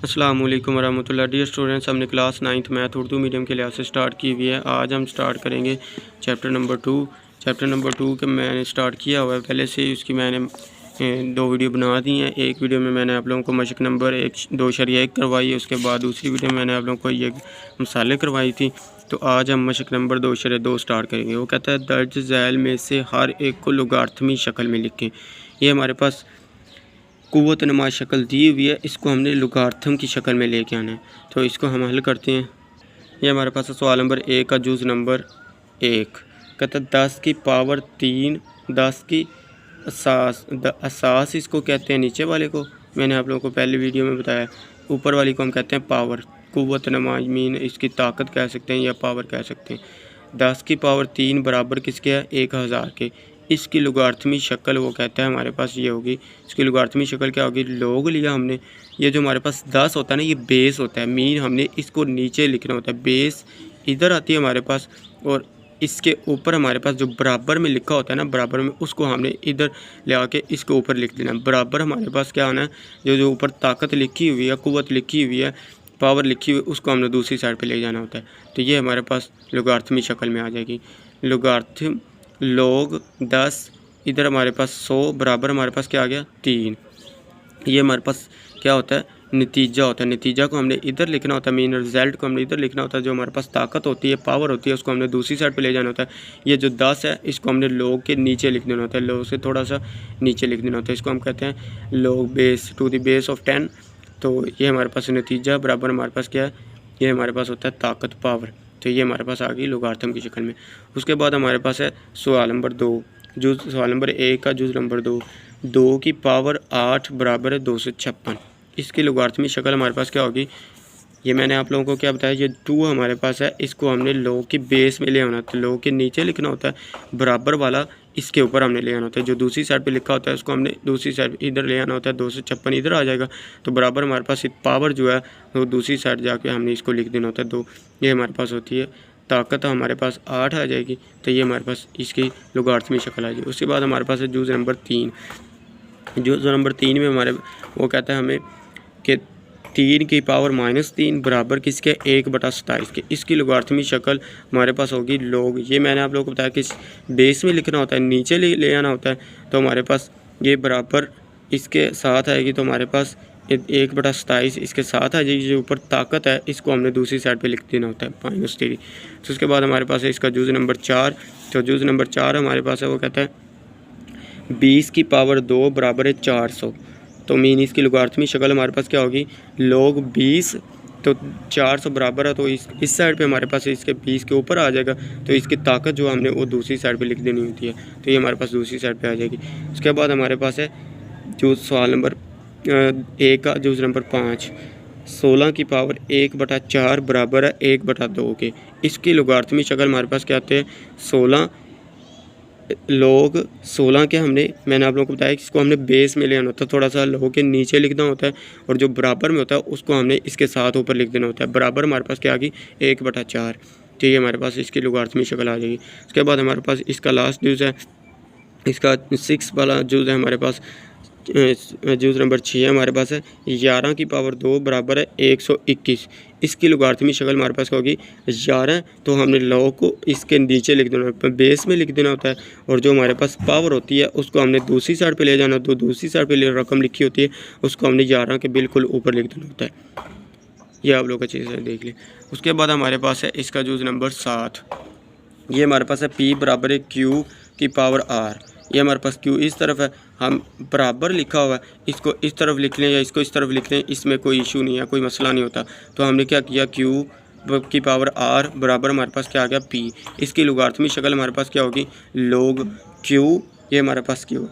अस्सलाम वालेकुम वरहमतुल्लाह। Dear students, हमने class 9th math Urdu medium के लिहाज से स्टार्ट की हुई है। आज हम स्टार्ट करेंगे चैप्टर नंबर 2। चैप्टर नंबर 2 के मैंने स्टार्ट किया हुआ है पहले से ही, उसकी मैंने 2 वीडियो बना दी हैं। एक वीडियो में मैंने आप लोगों को मशक नंबर 2.1 करवाई है, उसके बाद दूसरी वीडियो में मैंने आप लोगों को ये मिसालें करवाई थी। तो आज हम मशक नंबर 2.2 स्टार्ट करेंगे। वो कहता है दर्ज झैल में से हर एक को लुगार्थमी शक्ल में लिखें। ये हमारे पास कुव्वत नुमा शक्ल दी हुई है, इसको हमने लुगार्थम की शक्ल में लेके आना है। तो इसको हम हल करते हैं। ये हमारे पास है सवाल नंबर 1 का जुज़ नंबर 1। कहता है 10 की पावर 3, 10 की असास इसको कहते हैं, नीचे वाले को मैंने आप लोगों को पहले वीडियो में बताया। ऊपर वाली को हम कहते हैं पावर, कुव्वत नुमा मीन इसकी ताकत कह सकते हैं या पावर कह सकते हैं। 10 की पावर 3 बराबर किसके है? 1000 के। इसकी लुगार्थमी शक्ल वो कहता है हमारे पास ये होगी। इसकी लुगार्थमी शक्ल क्या होगी? लोग लिया हमने, ये जो हमारे पास 10 होता है ना, ये बेस होता है, मीन हमने इसको नीचे लिखना होता है। बेस इधर आती है हमारे पास, और इसके ऊपर हमारे पास जो बराबर में लिखा होता है ना, बराबर में उसको हमने इधर ले आके इसके ऊपर लिख देना। बराबर हमारे पास क्या होना है? जो ऊपर ताकत लिखी हुई है, कुव्वत लिखी हुई है, पावर लिखी हुई है, उसको हमने दूसरी साइड पे ले जाना होता है। तो ये हमारे पास लुगार्थमी शक्ल में आ जाएगी। लुगार्थम लोग 10, इधर हमारे पास 100 बराबर हमारे पास क्या आ गया? 3। ये हमारे पास क्या होता है? नतीजा होता है। नतीजा को हमने इधर लिखना होता है, मीन रिजल्ट को हमने इधर लिखना होता है। जो हमारे पास ताकत होती है, पावर होती है, उसको हमने दूसरी साइड पे ले जाना होता है। ये जो 10 है, इसको हमने लोग के नीचे लिख देना होता है, लोग से थोड़ा सा नीचे लिख देना होता है। इसको हम कहते हैं log base to the base of 10। तो ये हमारे पास नतीजा बराबर हमारे पास क्या है? ये हमारे पास होता है ताकत, पावर। तो ये हमारे पास आ गई लुगार्थम की शक्ल में। उसके बाद हमारे पास है सवाल नंबर 2, जो सवाल नंबर 1 का जुज़ नंबर 2। 2 की पावर 8 बराबर है 256। इसकी लुगार्थमी शक्ल हमारे पास क्या होगी? ये मैंने आप लोगों को क्या बताया, ये 2 हमारे पास है, इसको हमने लोग की बेस में ले आना होता है, लोग के नीचे लिखना होता है। बराबर वाला इसके ऊपर हमने ले आना होता है। जो दूसरी साइड पे लिखा होता है उसको हमने दूसरी साइड इधर ले आना होता है। 256 इधर आ जाएगा। तो बराबर हमारे पास पावर जो है वो दूसरी साइड जाके हमने इसको लिख देना होता है 2। ये हमारे पास होती है ताकत, हमारे पास 8 आ जाएगी। तो ये हमारे पास इसकी लुगार्थमी शक्ल आ जाएगी। उसके बाद हमारे पास है जुज़ नंबर 3। जुज़ नंबर 3 में हमारे वो कहता है हमें कि 3 की पावर -3 बराबर किसके? 1/27 के। इसकी लुगार्थमी शक्ल हमारे पास होगी लोग। ये मैंने आप लोगों को बताया कि बेस में लिखना होता है, नीचे ले आना होता है। तो हमारे पास ये बराबर इसके साथ आएगी। तो हमारे पास 1/27 इसके साथ आ जाएगी। जो ऊपर ताकत है, इसको हमने दूसरी साइड पे लिख देना होता है -3। तो उसके बाद हमारे पास है इसका जुज़ नंबर 4। तो जुज़ नंबर 4 हमारे पास है, वो कहता है 20 की पावर 2 बराबर है 400। तो मीन इसकी लुगार्थमी शक्ल हमारे पास क्या होगी? लोग 20, तो 400 बराबर है, तो इस साइड पे हमारे पास इसके 20 के ऊपर आ जाएगा। तो इसकी ताकत जो हमने वो दूसरी साइड पे लिख देनी होती है। तो ये हमारे पास दूसरी साइड पे आ जाएगी। उसके बाद हमारे पास है जो सवाल नंबर 1 का जुज़ नंबर 5। 16 की पावर 1/4 बराबर है 1/2 के। इसकी लुगार्थमी शक्ल हमारे पास क्या आते हैं? 16 लोग 16 के मैंने आप लोगों को बताया कि इसको हमने बेस में ले आना होता है, थोड़ा सा लोग के नीचे लिखना होता है, और जो बराबर में होता है उसको हमने इसके साथ ऊपर लिख देना होता है। बराबर हमारे पास क्या आ गई? 1/4। ठीक है, हमारे पास इसकी लुगार्थमी शक्ल आ जाएगी। उसके बाद हमारे पास इसका लास्ट जुज़ है, इसका 6 वाला जुज़ है हमारे पास। जुज़ नंबर 6 हमारे पास है 11 की पावर 2 बराबर है 121। इसकी लुगार्थमी शक्ल हमारे पास क्या होगी? 11, तो हमने लॉ को इसके नीचे लिख देना होता है, बेस में लिख देना होता है। और जो हमारे पास पावर होती है उसको हमने दूसरी साइड पे ले जाना। तो दूसरी साइड पे रकम लिखी होती है, उसको हमने 11 के बिल्कुल ऊपर लिख देना होता है। ये आप लोग अच्छे से देख लें। उसके बाद हमारे पास है इसका जुज़ नंबर 7। ये हमारे पास है P बराबर है Q की पावर R। ये हमारे पास Q इस तरफ है, हम बराबर लिखा हुआ है, इसको इस तरफ लिख लें या इसको इस तरफ लिख लें, इसमें कोई इशू नहीं है, कोई मसला नहीं होता। तो हमने क्या किया? Q की पावर R बराबर हमारे पास क्या आ गया? P। इसकी लुगार्थमी शक्ल हमारे पास क्या होगी? लोग Q। ये हमारे पास Q,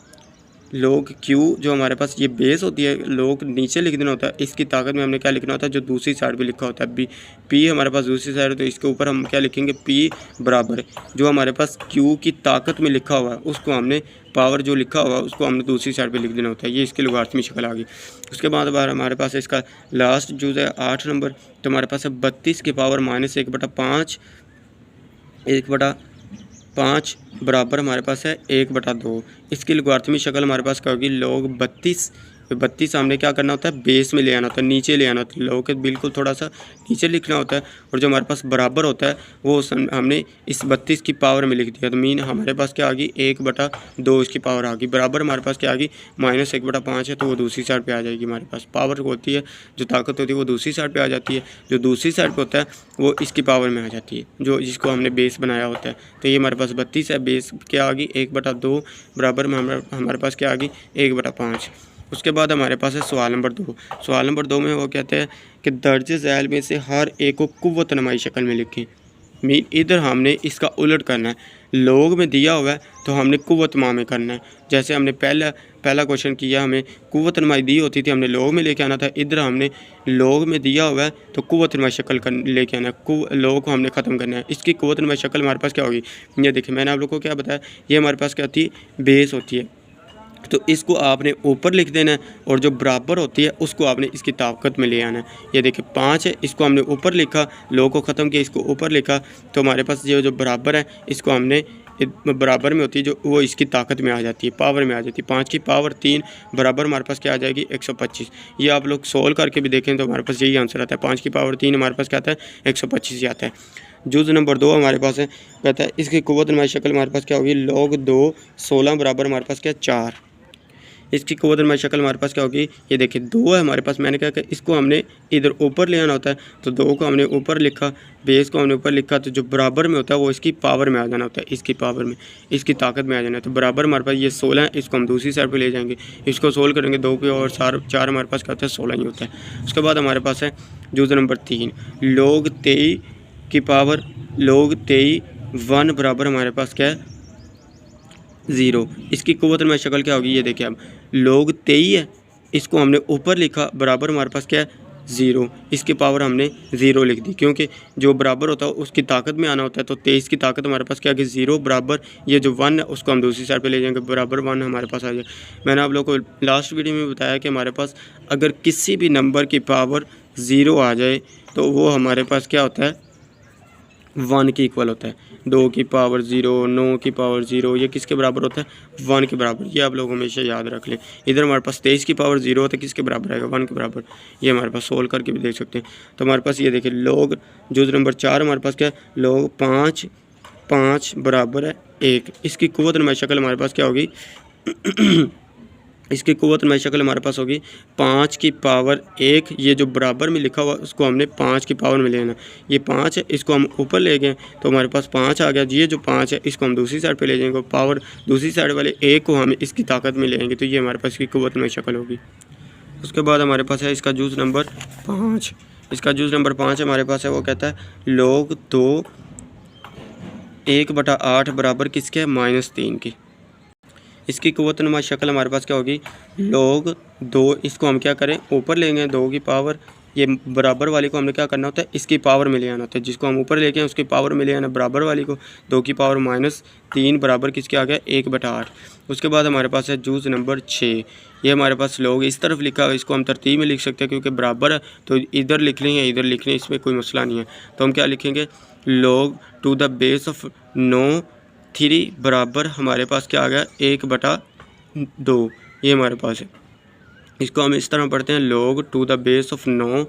लोग Q जो हमारे पास ये बेस होती है, लोग नीचे लिख देना होता है। इसकी ताकत में हमने क्या लिखना होता है? जो दूसरी साइड पे लिखा होता है B। P हमारे पास दूसरी साइड है, तो इसके ऊपर हम क्या लिखेंगे? P बराबर जो हमारे पास Q की ताकत में लिखा हुआ है, उसको हमने पावर जो लिखा हुआ है उसको हमने दूसरी साइड पे लिख देना होता है। ये इसकी लुगार्थमी शक्ल आ गई। उसके बाद हमारे पास इसका लास्ट जुज़ है 8 नंबर। तो हमारे पास है 32 की पावर -1/5 बराबर हमारे पास है 1/2। इसकी लुगार्थमी शक्ल हमारे पास क्या होगी? लोग 32 32 हमने क्या करना होता है, बेस में ले आना होता है, नीचे ले आना होता है, लॉग के बिल्कुल थोड़ा सा नीचे लिखना होता है। और जो हमारे पास बराबर होता है वो हमने इस 32 की पावर में लिख दिया। तो मीन हमारे पास क्या आ गई, 1/2 इसकी पावर आ गई। बराबर हमारे पास क्या आ गई, -1/5 है, तो वो दूसरी साइड पे आ जाएगी। हमारे पास पावर होती है, जो ताकत होती है वो दूसरी साइड पे आ जाती है। जो दूसरी साइड पे होता है वो इसकी पावर में आ जाती है, जो जिसको हमने बेस बनाया होता है। तो ये हमारे पास 32 है, बेस क्या आ गई 1/2, बराबर में हमारे पास क्या आ गई 1/5। उसके बाद हमारे पास है सवाल नंबर 2। सवाल नंबर 2 में वो कहते हैं कि दर्ज झैल में से हर एक को कुव्वत नमाई शक्ल में लिखें। मीन इधर हमने इसका उलट करना है, लॉग में दिया हुआ है तो हमने कुव्वत मा में करना है। जैसे हमने पहला क्वेश्चन किया, हमें कुव्वत नमाई दी होती थी, हमने लॉग में लेके आना था। इधर हमने लॉग में दिया हुआ है तो कुव्वत नमाई शक्ल लेके आना है, लॉग को हमने ख़त्म करना है। इसकी कुव्वत नमाई शक्ल हमारे पास क्या होगी, ये देखिए मैंने आप लोग को क्या बताया, ये हमारे पास क्या होती है, बेस होती है। तो इसको आपने ऊपर लिख देना है और जो बराबर होती है उसको आपने इसकी ताकत में ले आना है। ये देखिए 5 है, इसको हमने ऊपर लिखा, लॉग को ख़त्म किया, इसको ऊपर लिखा, तो हमारे पास जो बराबर है इसको हमने बराबर में होती है, जो वो इसकी ताकत में आ जाती है, पावर में आ जाती है। 5 की पावर 3 बराबर हमारे पास क्या आ जाएगी 125। ये आप लोग सोल्व करके भी देखें तो हमारे पास यही आंसर आता है। 5 की पावर 3 हमारे पास क्या आता है 125 ही आता है। जुज़ नंबर 2 हमारे पास है, कहता है इसकी कुव्वत नमाई शक्ल हमारे पास क्या होगी, log 2 16 बराबर हमारे पास क्या 4। इसकी कुव्वत नमाई शक्ल हमारे पास क्या होगी, ये देखिए 2 है हमारे पास। मैंने क्या कि इसको हमने इधर ऊपर ले आना होता है, तो 2 को हमने ऊपर लिखा, बेस को हमने ऊपर लिखा, तो जो बराबर में होता है वो इसकी पावर में आ जाना होता है, इसकी पावर में, इसकी ताकत में आ जाना है। तो बराबर हमारे पास ये 16 है, इसको हम दूसरी साइड पर ले जाएंगे, इसको सोल्व करेंगे 2 पे और 4 हमारे पास क्या होता है 16 ही होता है। उसके बाद हमारे पास है जुज़ नंबर 3, log 23 की पावर log 23 1 बराबर हमारे पास क्या है 0। इसकी कुव्वत नमाई शक्ल क्या होगी, ये देखिए अब log 23 है, इसको हमने ऊपर लिखा, बराबर हमारे पास क्या है 0। इसकी पावर हमने 0 लिख दी, क्योंकि जो बराबर होता है उसकी ताकत में आना होता है। तो 23 की ताकत हमारे पास क्या है 0 बराबर, ये जो 1 है उसको हम दूसरी साइड पे ले जाएंगे, बराबर 1 हमारे पास आ जाए। मैंने आप लोगों को लास्ट वीडियो में बताया कि हमारे पास अगर किसी भी नंबर की पावर 0 आ जाए तो वो हमारे पास क्या होता है 1 के इक्वल होता है। 2 की पावर 0, 9 की पावर 0, ये किसके बराबर होता है 1 के बराबर। ये आप लोग हमेशा याद रख लें। इधर हमारे पास 23 की पावर 0 होता है, किसके बराबर आएगा 1 के बराबर। ये हमारे पास सोल्व करके भी देख सकते हैं। तो हमारे पास ये देखिए log जुज़ नंबर 4 हमारे पास क्या है log 5 बराबर है 1। इसकी कुव्वत नमाई शक्ल हमारे पास क्या होगी इसकी कुव्वत नमाई शक्ल हमारे पास होगी 5 की पावर 1। ये जो बराबर में लिखा हुआ उसको हमने 5 की पावर में लेना। ये 5 है, इसको हम ऊपर ले गए तो हमारे पास 5 आ गया। ये जो 5 है इसको हम दूसरी साइड पे ले जाएंगे, पावर दूसरी साइड वाले 1 को हम इसकी ताकत में लेंगे, तो ये हमारे पास इसकी कुव्वत नमाई शक्ल होगी। उसके बाद हमारे पास है इसका जुज़ नंबर 5। इसका जुज़ नंबर 5 हमारे पास है, वो कहता है log 2 1/8 बराबर किसके -3 की। इसकी कुव्वत नमाई शक्ल हमारे पास क्या होगी log 2, इसको हम क्या करें ऊपर लेंगे 2 की पावर, ये बराबर वाली को हमने क्या करना होता है इसकी पावर में ले आना होता है। जिसको हम ऊपर लेके उसकी पावर में ले आना, बराबर वाली को 2 की पावर -3 बराबर किसके आ गया 1/8। उसके बाद हमारे पास है जुज़ नंबर 6। ये हमारे पास log इस तरफ लिखा है, इसको हम तरतीब में लिख सकते हैं क्योंकि बराबर है, तो इधर लिख लें या इधर लिख लें, इसमें कोई मसला नहीं है। तो हम क्या लिखेंगे log to the base of 9 3 बराबर हमारे पास क्या आ गया 1/2। ये हमारे पास है, इसको हम इस तरह पढ़ते हैं log to the base of 9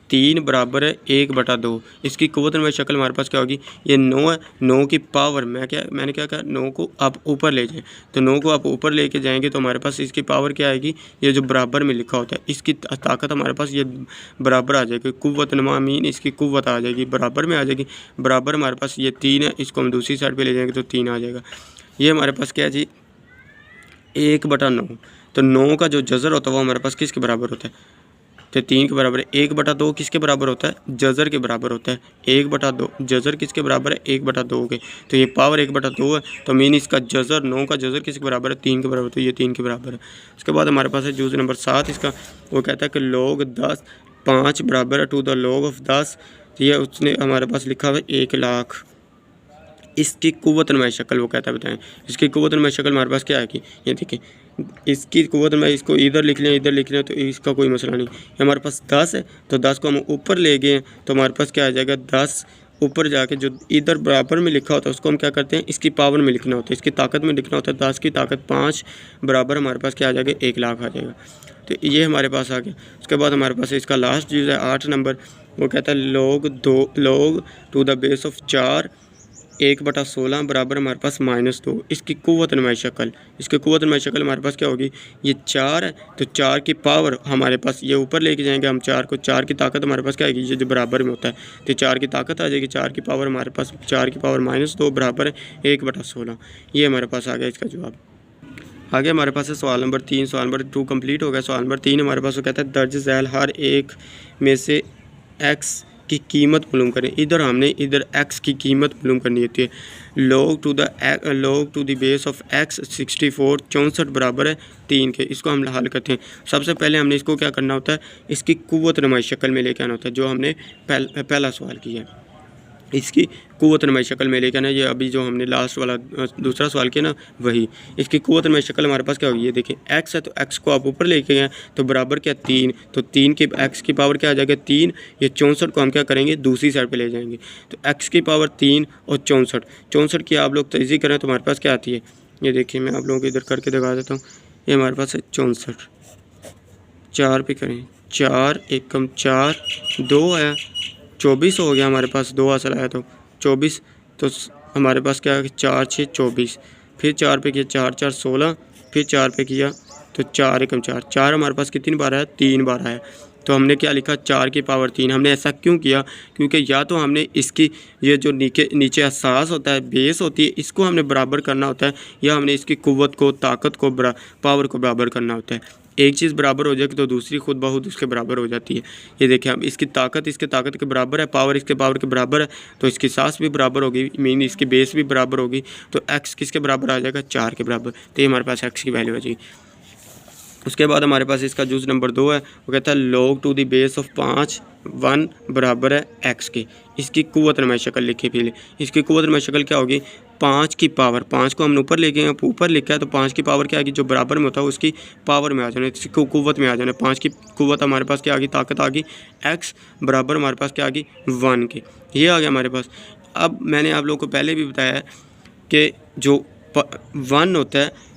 3 बराबर है 1/2। इसकी कुव्वत नमाई शक्ल हमारे पास क्या होगी, ये 9 है, 9 की पावर मैंने क्या कहा 9 को आप ऊपर ले जाएं, तो 9 को आप ऊपर लेके जाएंगे तो हमारे पास इसकी पावर क्या आएगी, ये जो बराबर में लिखा होता है इसकी ताकत हमारे पास ये बराबर आ जाएगी। कुव्वत नमा मीन इसकी कुव्वत आ जाएगी, बराबर में आ जाएगी। बराबर हमारे पास ये 3 है, इसको हम दूसरी साइड पर ले जाएंगे तो 3 आ जाएगा। ये हमारे पास क्या है जी 1/9। तो 9 का जो जज़र होता है वो हमारे पास किसके बराबर होता है, तो 3 के बराबर है। 1/2 किसके बराबर होता है जज़र के बराबर होता है। 1/2 जज़र किसके बराबर है 1/2 के, तो ये पावर 1/2 है, तो मीन इसका जज़र 9 का जज़र किसके बराबर है 3 के बराबर, तो ये 3 के बराबर है। उसके बाद हमारे पास है जुज़ नंबर 7। इसका वो कहता है कि log 10 5 बराबर है टू द log ऑफ 10। तो ये उसने हमारे पास लिखा हुआ है 1 लाख। इसकी कुव्वत नमाई शक्ल वो कहता है बताएं। इसकी कुव्वत नमाई शक्ल हमारे पास क्या है कि ये देखिए इसकी कुव्वत में इसको इधर लिख लें इधर लिख लें तो इसका कोई मसला नहीं। हमारे पास 10 है, तो 10 को हम ऊपर ले गए तो हमारे पास क्या आ जाएगा 10 ऊपर जाके जो इधर बराबर में लिखा होता है उसको हम क्या करते हैं, इसकी पावर में लिखना होता है, इसकी ताकत में लिखना होता है। 10 की ताकत 5 बराबर हमारे पास क्या आ जाएगा, 1 लाख आ जाएगा। तो ये हमारे पास आ गया। उसके बाद हमारे पास इसका लास्ट चीज़ है 8 नंबर, वो कहता है log to the base of 4 1/16 बराबर हमारे पास -2। इसकी कुव्वत नुमाई शक्ल, इसकी कुव्वत नुमाई शक्ल हमारे पास क्या होगी, ये 4 है तो 4 की पावर हमारे पास ये ऊपर लेके जाएंगे हम 4 को, 4 की ताकत हमारे पास क्या आएगी, ये जो बराबर में होता है तो 4 की ताकत आ जाएगी, 4 की पावर हमारे पास 4 की पावर -2 बराबर है 1/16। ये हमारे पास आ गया इसका जवाब। आगे हमारे पास है सवाल नंबर 3। सवाल नंबर 2 कंप्लीट हो गया। सवाल नंबर 3 हमारे पास वो कहता है दर्ज झैल हर एक में से x की कीमत मालूम करें। इधर हमने x की कीमत मालूम करनी होती है। log to the base of x 64 बराबर है 3 के। इसको हम हल करते हैं। सबसे पहले हमने इसको क्या करना होता है, इसकी कुव्वत नुमाई शक्ल में लेके आना होता है, जो हमने पहला सवाल किया है। इसकी कुव्वत नुमाई शक्ल में लेकर आना, ये अभी जो हमने लास्ट वाला दूसरा सवाल किया ना वही। इसकी कुव्वत नुमाई शक्ल हमारे पास क्या होगी, ये देखें x है तो x को आप ऊपर लेके गए तो बराबर क्या 3, तो 3 की x की पावर क्या आ जाएगा 3। ये 64 को हम क्या करेंगे, दूसरी साइड पे ले जाएंगे। तो x की पावर 3 और 64 की आप लोग तजज़ी करें तो हमारे पास क्या आती है, ये देखिए मैं आप लोगों को इधर करके दिखा देता हूँ। ये हमारे पास है 64, 4 पे करें 4 एकम 4 2 आया 24 हो गया हमारे पास, 2 हासिल आया तो 24। तो हमारे पास क्या है 4 6 24, फिर 4 पे किया 4 4 16, फिर 4 पे किया तो 4 एकम 4 हमारे पास कितनी बार आया, 3 बार आया। तो हमने क्या लिखा 4 की पावर 3। हमने ऐसा क्यों किया, क्योंकि या तो हमने इसकी ये जो नीचे असास होता है, बेस होती है, इसको हमने बराबर करना होता है, या हमने इसकी कुव्वत को, ताकत को, पावर को बराबर करना होता है। एक चीज़ बराबर हो जाएगी तो दूसरी खुद ब खुद उसके बराबर हो जाती है। ये देखिए हम इसकी ताकत इसके ताकत के बराबर है, पावर इसके पावर के बराबर है, तो इसकी सांस भी बराबर होगी, मीन इसकी बेस भी बराबर होगी। तो x किसके बराबर आ जाएगा, 4 के बराबर। तो ये हमारे पास x की वैल्यू आ जाएगी। उसके बाद हमारे पास इसका जूस नंबर 2 है, वो कहता है log to the base of 5 1 बराबर है x के। इसकी कुव्वत नुमाई शक्ल लिखी पहले। इसकी कुव्वत नुमाई शक्ल क्या होगी, 5 की पावर, 5 को हमने ऊपर लेके गए, ऊपर लिखा है तो 5 की पावर क्या आएगी, जो बराबर में होता है उसकी पावर में आ जाना, इसकी कुव्वत में आ जाना। 5 की कुव्वत हमारे पास क्या आ गई, ताकत आ गई x बराबर हमारे पास क्या आ गई 1 के। ये आ गया हमारे पास। अब मैंने आप लोगों को पहले भी बताया कि जो 1 होता है,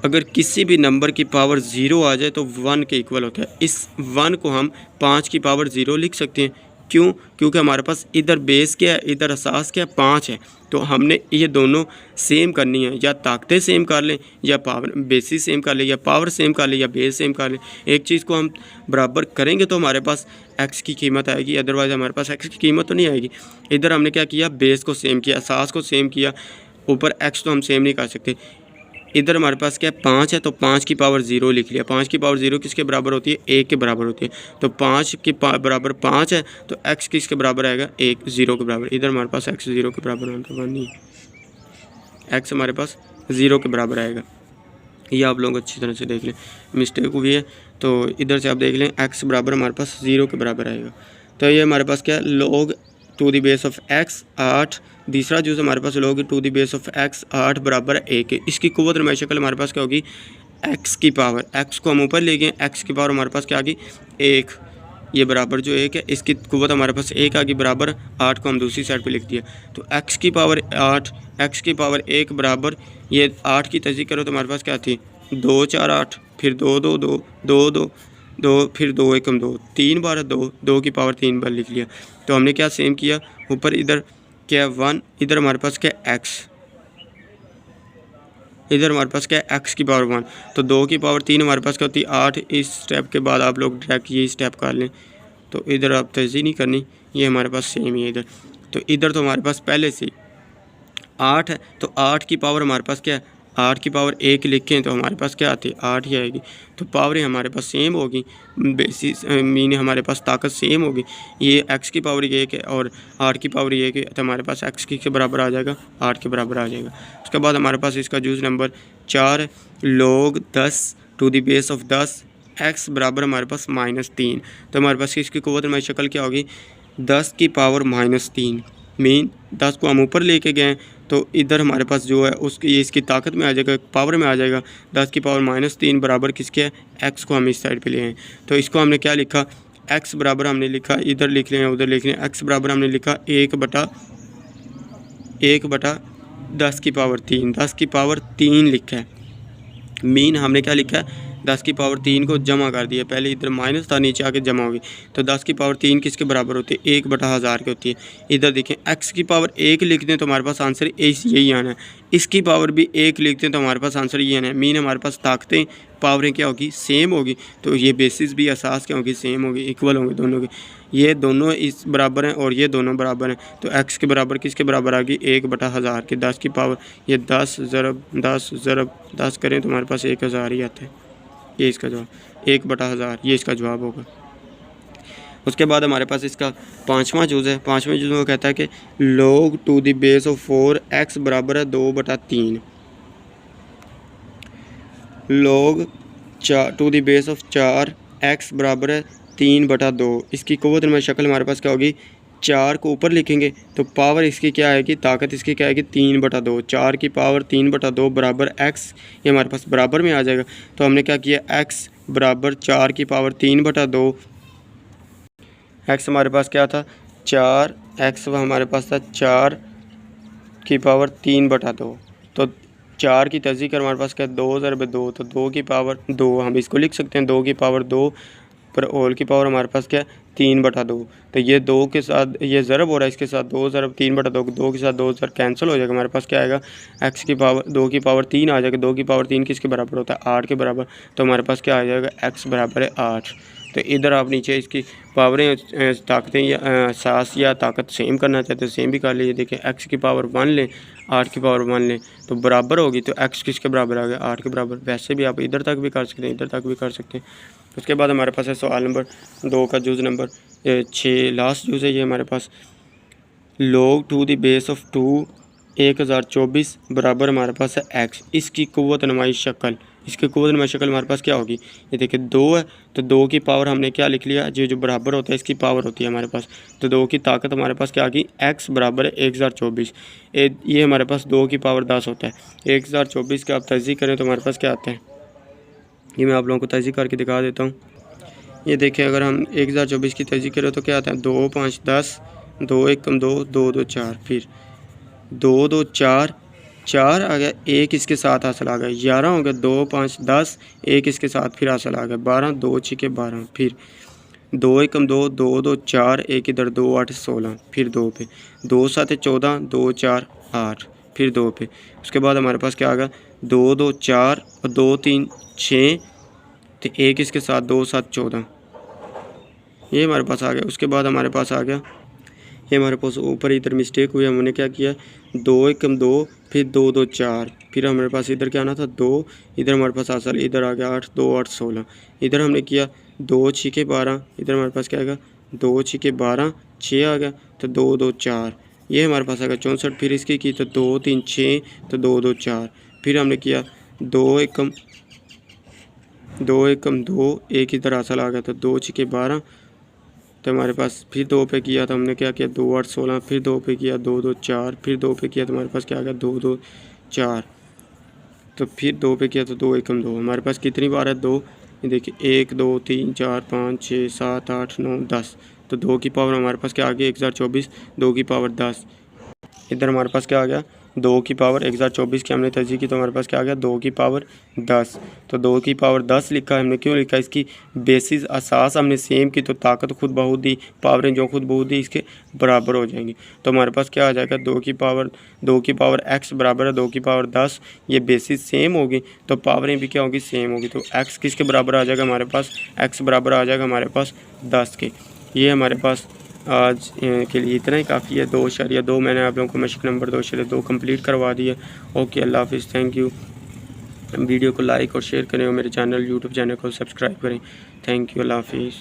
अगर किसी भी नंबर की पावर 0 आ जाए तो 1 के इक्वल होता है। इस 1 को हम 5 की पावर 0 लिख सकते हैं। क्यों, क्योंकि हमारे पास इधर बेस क्या है, इधर असास क्या है, 5 है। तो हमने ये दोनों सेम करनी है, या ताकतें सेम कर लें, या पावर बेसिस सेम कर लें, या पावर सेम कर लें, या बेस सेम कर लें। एक चीज़ को हम बराबर करेंगे तो हमारे पास x की कीमत आएगी, अदरवाइज़ हमारे पास x की कीमत तो नहीं आएगी। इधर हमने क्या किया, बेस को सेम किया, असास को सेम किया, ऊपर x तो हम सेम नहीं कर सकते। इधर हमारे पास क्या है 5 है तो 5 की पावर 0 लिख लिया। 5 की पावर 0 किसके बराबर होती है, 1 के बराबर होती है। तो 5 की बराबर 5 है तो x किसके बराबर आएगा, 1 0 के बराबर। इधर हमारे पास x 0 के बराबर होने नहीं है, x हमारे पास 0 के बराबर आएगा। ये आप लोग अच्छी तरह से देख लें, मिस्टेक हुई है तो इधर से आप देख लें, x बराबर हमारे पास 0 के बराबर आएगा। तो ये हमारे पास क्या है, log to the base of x 8। दूसरा जो हमारे पास log to the base of x 8 बराबर है 1 है। इसकी कुव्वत नुमाई शक्ल हमारे पास क्या होगी, x की पावर, x को हम ऊपर ले गए, x की पावर हमारे पास क्या आ गई 1, ये बराबर जो 1 है, इसकी कुव्वत हमारे पास 1 आ गई बराबर 8 को हम दूसरी साइड पे लिख दिया। तो x की पावर 8, x की पावर 1 बराबर, ये 8 की तजदीद करो तो हमारे पास क्या थी 2 4 8, फिर 2 2 2 2 2 2, फिर 2 एकम 2, 3 बार 2, 2 की पावर 3 बार लिख लिया। तो हमने क्या सेम किया, ऊपर इधर क्या 1, इधर हमारे पास क्या x, इधर हमारे पास क्या है x की पावर 1, तो 2 की पावर 3 हमारे पास क्या होती है 8। इस स्टेप के बाद आप लोग डायरेक्ट ये स्टेप कर लें, तो इधर आप तहज़ीह नहीं करनी, ये हमारे पास सेम ही है इधर। तो इधर तो हमारे पास पहले से 8 है, तो 8 की पावर हमारे पास क्या है, 8 की पावर 1 लिखें तो हमारे पास क्या आती है 8 ही आएगी। तो पावरें हमारे पास सेम होगी, बेसिस मीन हमारे पास ताकत सेम होगी। ये x की पावर 1 है और 8 की पावर 1 है, तो हमारे पास x के बराबर आ जाएगा, 8 के बराबर आ जाएगा। उसके बाद हमारे पास इसका जूस नंबर 4 है, log 10 to the base of 10 x बराबर हमारे पास -3। तो हमारे पास इसकी कुव्वत नुमाई शक्ल क्या होगी, 10 की पावर -3, मीन 10 को हम ऊपर लेके गए तो इधर हमारे पास जो है उसकी ये इसकी ताकत में आ जाएगा, पावर में आ जाएगा। 10 की पावर -3 बराबर किसके है, x को हम इस साइड पे ले आए। तो इसको हमने क्या लिखा, एक्स बराबर हमने लिखा, इधर लिख लें उधर लिख लें, एक्स बराबर हमने लिखा 1/10 की पावर 3, 10 की पावर 3 लिखा है। मीन हमने क्या लिखा है, 10 की पावर 3 को जमा कर दिया, पहले इधर माइनस था नीचे आके जमा होगी, तो 10 की पावर 3 किसके बराबर होती है, 1/1000 की होती है। इधर देखें एक्स की पावर 1 लिख दें तो हमारे पास आंसर यही आना है, इसकी पावर भी 1 लिख दें तो हमारे पास आंसर ये आना है। मीन हमारे पास ताकतें पावरें क्या होगी, सेम होगी, तो ये बेसिस भी असास क्या होगी, सेम होगी, इक्वल होंगे दोनों की। ये दोनों इस बराबर हैं और ये दोनों बराबर हैं, तो एक्स के बराबर किसके बराबर आ गई, 1/1000 की। 10 की पावर ये 10 ज़रब 10 करें तो हमारे पास 1000 ही आता है, ये इसका जवाब 1/1000, ये इसका जवाब होगा। उसके बाद हमारे पास इसका पाँचवा जुज़ है। पाँचवें जुज़ में कहता है कि log to the base of 4 x बराबर है 2/3, log to the base of 4 x बराबर है 3/2। इसकी क़ुव्वत नुमा शक्ल हमारे पास क्या होगी, 4 को ऊपर लिखेंगे तो पावर इसकी क्या आएगी, ताकत इसकी क्या आएगी, 3/2। 4 की पावर 3/2 बराबर x, ये हमारे पास बराबर में आ जाएगा। तो हमने क्या किया, x बराबर 4 की पावर 3/2, x हमारे पास क्या था 4, x हमारे पास था 4 की पावर 3/2, तो 4 की तज़ीक कर हमारे पास क्या 2 ज़रब 2, तो 2 की पावर 2 हम इसको लिख सकते हैं, 2 की पावर 2 पर होल की पावर हमारे पास क्या 3/2। तो ये 2 के साथ ये ज़रब हो रहा है, इसके साथ 2 ज़रब 3/2, 2 के साथ 2 ज़रब कैंसिल हो जाएगा, हमारे पास क्या आएगा, x की पावर 2 की पावर 3 आ जाएगा। 2 की पावर 3 किसके बराबर होता है, 8 के बराबर, तो हमारे पास क्या आ जाएगा, x बराबर है 8। तो इधर आप नीचे इसकी पावरें ताकतें या सास या ताकत सेम करना चाहते हैं सेम भी कर लीजिए। देखिए x की पावर 1 लें, 8 की पावर 1 लें तो बराबर होगी, तो x किसके बराबर आ गया, 8 के बराबर। वैसे भी आप इधर तक भी कर सकते हैं, इधर तक भी कर सकते हैं। उसके बाद हमारे पास है सवाल नंबर 2 का जुज़ नंबर 6, लास्ट जुज़ है ये हमारे पास। log to the base of 2 1024 बराबर हमारे पास है x। इसकी क़ुव्वत नुमाई शक्ल, इसकी क़ुव्वत नुमाई शक्ल हमारे पास क्या होगी, ये देखिए 2 है तो 2 की पावर हमने क्या लिख लिया, जो बराबर होता है इसकी पावर होती है हमारे पास, तो 2 की ताकत हमारे पास क्या आ गई, x बराबर है 1024। ये हमारे पास 2 की पावर 10 होता है। 1024 का आप तज़ीक करें तो हमारे पास क्या आता है, ये मैं आप लोगों को तज़ीक करके दिखा देता हूँ। ये देखिए अगर हम 1024 की तज़ीक करें तो क्या आता है, 2 5 10, 2 1 2, 2 2 4, फिर 2 2 4 4 आ गया, 1 इसके साथ हासिल आ गया, 11 हो गया, 2 5 10, 1 इसके साथ फिर हासिल आ गया, 12, 2 6 12, फिर 2 1 2, 2 2 4, 1 इधर 2 8 16, फिर 2 पे, 2 7 14, 2 4 8, फिर 2 पे। उसके बाद हमारे पास क्या आ गया, 2 2 4 और 2 3 6, तो 1 इसके साथ 2 7 14, ये हमारे पास आ गया। उसके बाद हमारे पास आ गया, ये हमारे पास ऊपर इधर मिस्टेक हुई, हमने क्या किया, 2 1 2, फिर 2 2 4, फिर हमारे पास इधर क्या आना था 2, इधर हमारे पास आसल इधर आ गया 8, 2 8 16, इधर हमने किया 2 6 12, इधर हमारे पास क्या आएगा 2 6 12, 6 आ गया, तो 2 2 4, ये हमारे पास आ गया 64, फिर इसकी की तो 2 3 6, तो 2 2 4, फिर हमने किया 2 1 2, 1 इधर आसल आ गया, तो 2 6 12, तो हमारे पास फिर 2 पे किया तो हमने क्या किया 2 8 16, फिर 2 पे किया 2 2 4, फिर 2 पे किया तो हमारे पास क्या आ गया 2 2 4, तो फिर 2 पे किया तो 2 1 2, हमारे पास कितनी बार है 2, ये देखिए 1 2 3 4 5 6 7 8 9 10, तो 2 की पावर हमारे पास क्या आ गई 1024, 2 की पावर 10, इधर हमारे पास क्या आ गया 2 की पावर 1024 की हमने तर्जीह की तो हमारे पास क्या आ गया 2 की पावर 10, तो 2 की पावर 10 लिखा है हमने, क्यों लिखा, इसकी बेसिस असास हमने सेम की तो ताकत खुद बहुत दी, पावरें जो खुद बहुत दी इसके बराबर हो जाएंगी, तो हमारे पास क्या आ जाएगा 2 की पावर x बराबर है 2 की पावर 10, ये बेसिस सेम होगी तो पावरें भी क्या होगी सेम होगी, तो x किसके बराबर आ जाएगा हमारे पास, x बराबर आ जाएगा हमारे पास 10 के। ये हमारे पास आज के लिए इतना ही काफ़ी है। 2.2 मैंने आप लोगों को मशक नंबर 2.2 कंप्लीट करवा दिया। ओके, अल्लाह हाफिज़, थैंक यू। वीडियो को लाइक और शेयर करें और मेरे यूट्यूब चैनल को सब्सक्राइब करें। थैंक यू, अल्लाह हाफिज़।